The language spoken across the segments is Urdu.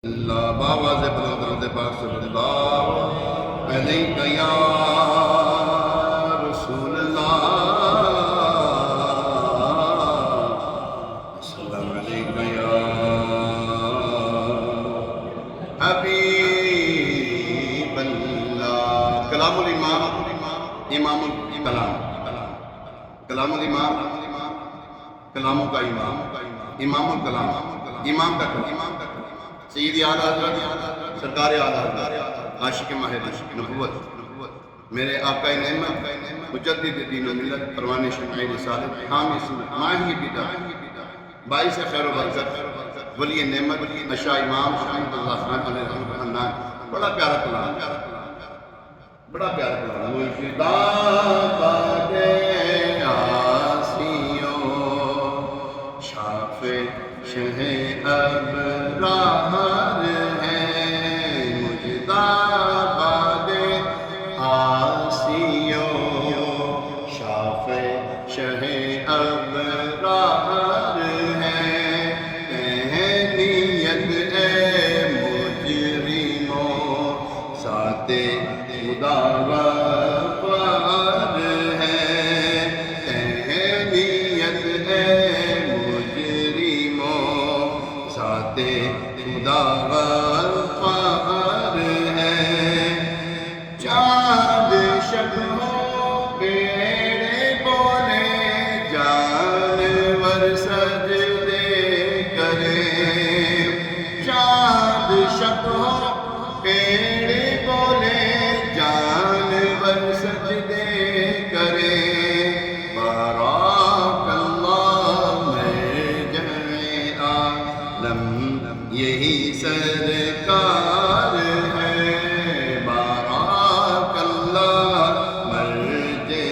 اللہ باواز بلند درود پاک صلی اللہ علیہ یا رسول اللہ السلام علیکم یا حبیب اللہ۔ کلام الامام، امام الکلام، کلام الامام، کلاموں کا امام، امام الکلام، امام کا کلام، سیدی اعلیٰ حضرت سرکار اعلیٰ حضرت عاشق ماہ نبوت میرے آقا نعمت مجدد دین و ملت پروان شمع رسالت حامی سنت ماہی بدعت باعث خیر و برکت ولی نعمت نشا امام شہید اللہ خان علیہ رحمۃ اللہ۔ بڑا پیارا کلام، بڑا پیارا کلام۔ مجدہ باد آسیوں شافع شہ ابرار ہے، مجدہ باد آسیوں شافع شہ ابرار ہے، اہلیت اے مجرموں ساتھ خدا وفار ہے، اہلیت اے خدا وفار ہے۔ چاند شب ہو پیڑے بولے جانور سجدے کرے، چاند شب ہو پیڑے بولے جانور سجدے کرے، بارک اللہ مرجع عالم یہی سرکار ہے، بارک اللہ مرجع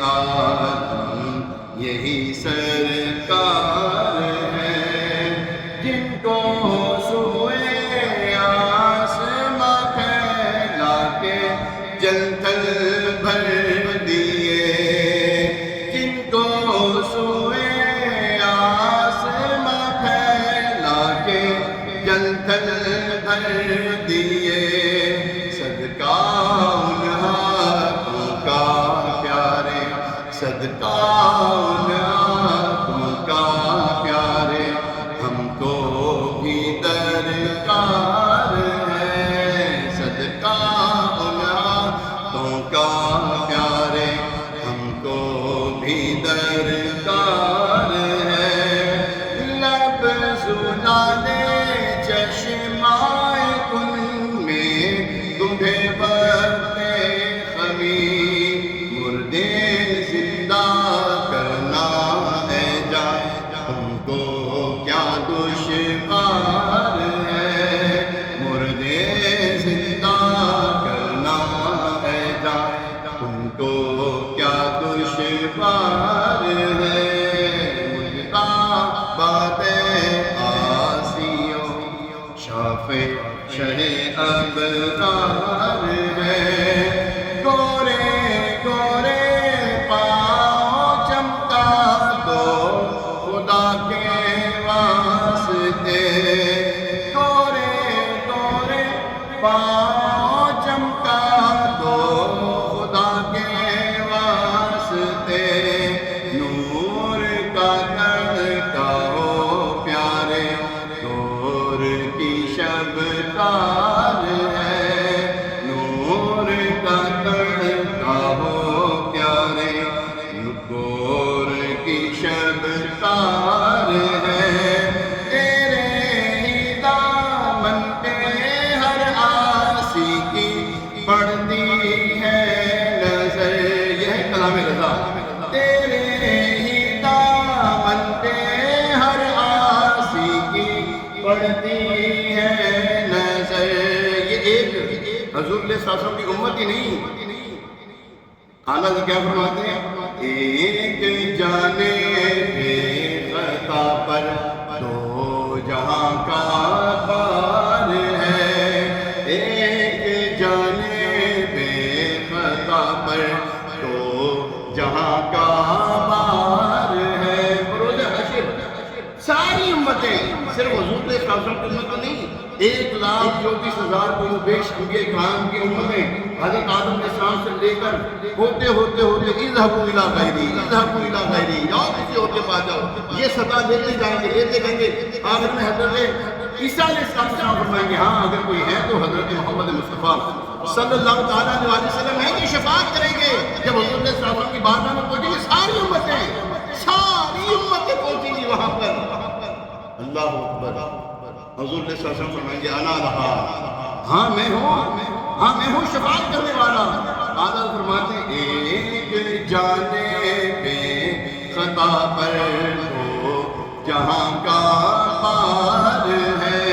عالم یہی سرکار ہے، جن کو سوئے آسماں پھیلا کے جل تھل بھر دیے، جن کو سوئے آسماں پھیلا کے جل تھل بھر دیے، صدقہ ان ہاتھوں کا پیارے، صدقہ ان ہاتھوں کا پیارے، ہم کو بھی درکار ہے، صدقہ ان ہاتھوں کا پیارے، ہم کو بھی درکار ہے، لب سنانے چشمائے کن میں تمہیں برتے خمی، مردے زندہ کرنا ہے جان ہم کو کیا دشوار ہے، مردے زندہ کرنا ہے جان ہم کو کیا دشوار ہے، مجدہ باد آسیوں شافع شہ ابرار ہے، گورے گورے پاؤں چمکا دو خدا کے واسطے، گورے گورے پاؤں چمکا دو خدا کے واسطے، نور کا تڑکا ہو پیارے، نور کی شب تار ہے، نور کا تڑکا ہو پیارے، نور کی شب تار ہے، تیرے ہی دامن پہ ہر آسی کی پڑتی ہے نظر، یہ کلام رضا، تیرے ہی دامن پہ ہر آسی کی پڑتی ہے نظر، یہ ایک حضور علیہ السلام کی امت ہی نہیں، اعلیٰ سے کیا فرماتے ہیں، ایک جانے بے خطا پر دو جہاں کا بار ہے، ایک جانے بے خطا پر دو جہاں کا بار ہے، بروز حشر ساری امتیں صرف حضور علیہ السلام کی امت نہیں، 1,34,000 کو بیش انبیاء کرام کی امتیں حضرت آدم علیہ السلام سے لے کر ہوتے اذهبوا الى غیری جاؤ کسی اور کے پاس جاؤ، یہ سزا لیتے جائیں گے لیتے گئیں گے، آخر میں حضرت عیسیٰ علیہ السلام فرمائیں گے ہاں اگر کوئی ہے تو حضرت محمد مصطفیٰ صلی اللہ تعالیٰ علیہ وسلم ہے کہ شفاعت کریں گے۔ جب حضور صلی اللہ علیہ وسلم کی بارگاہ میں پہنچیں گے ساری امتیں پہنچیں گی وہاں پر، اللہ اکبر، حضور صلی اللہ علیہ وسلم فرمائیں گے انا رہا، ہاں میں ہوں شفاعت کرنے والا۔ آدھا فرماتے ہیں ایک جانب خطا پر تو جہاں کا پار ہے،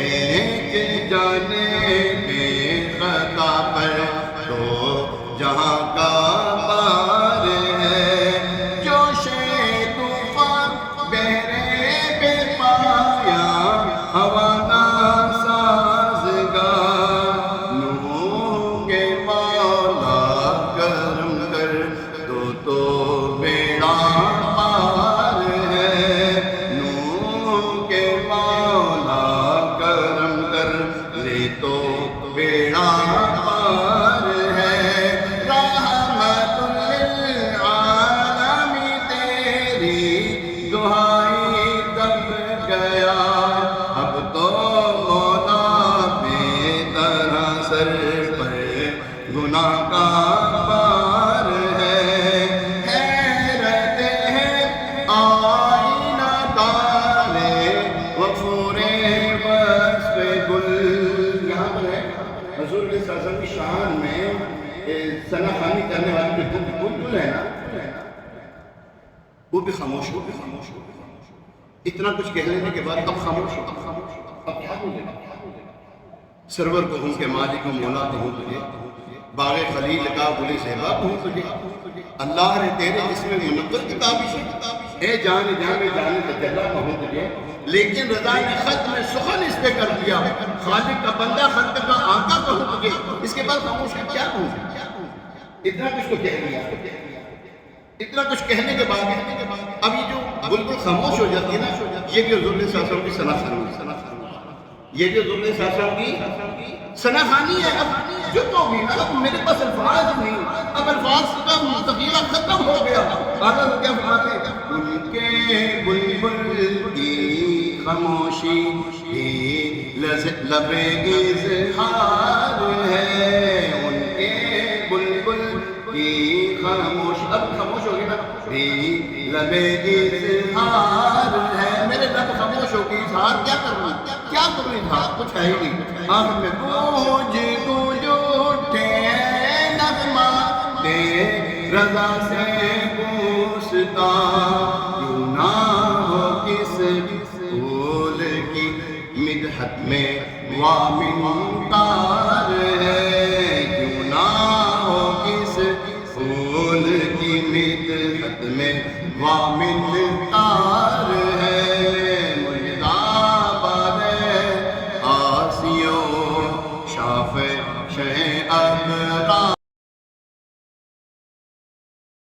ایک جانب خطا پر تو جہاں کا پار ہے، جوش طوفان بہرے بے پایا ہوا کا سازگار، نوح کے مولا کرم کر تو بیڑا پار ہے، نوح کے مولا کرم کر لے تو بیڑا پار ہے، رحمت للعالم تیری دعائی دب گیا، اب تو مولا بے طرح سر پر گناہ کا بار ہے، حیرت ہے آئینہ تارے غفور وصف گل، یہاں پر ہے حضور صلی اللہ علیہ وسلم کی شان میں ثنا خوانی کرنے والی جو بلبل ہے نا وہ بھی خاموش ہو، اتنا کچھ کہہ لینے کے بعد اب خاموش ہو، اب کیا بولے گا؟ سرور کہوں کہ مالک و مولا کہوں تجھے، باغ خلیل کا گل صحبا کہوں تجھے، اللہ نے تیرے جسم منور کتابی اے جان تجلا کہوں تجھے، لیکن رضا نے خط میں سخن اس پہ کر دیا، خالق کا بندہ خلق کا آقا کہوں تجھے، اس کے بعد خاموش ہے کیا کہوں؟ اتنا کچھ تو کہہ دیا، اتنا کچھ کہنے کے بعد اب یہ جو بلبل خاموش ہو جاتی ہے نا، یہ بھی حضور صلی اللہ علیہ وسلم کی ثنا خوانی، یہ جو حضور صلی اللہ علیہ وسلم کی ثنا خوانی ہے۔ اب جو تو بھی اب میرے پاس الفاظ نہیں، اب الفاظ کا ذخیرہ ختم ہو گیا۔ آگے کیا فرماتے ہیں؟ ان کے بلبل کی خاموشی ہی لب اظہار ہے، ان کے بلبل کی خاموشی، اب خاموش ہو گئی نا، بھی لب اظہار ہے، میرے لب خاموش ہو گئی، اظہار کیا کروں اظہار کچھ ہے ہی نہیں۔ آخر میں گونج اٹھے نغمہ دے رضا سے پوچھتا، کیوں نہ ہو کس پھول کی مدحت میں وامنتار ہے، کیوں نہ ہو کس پھول کی مدحت میں وامنتار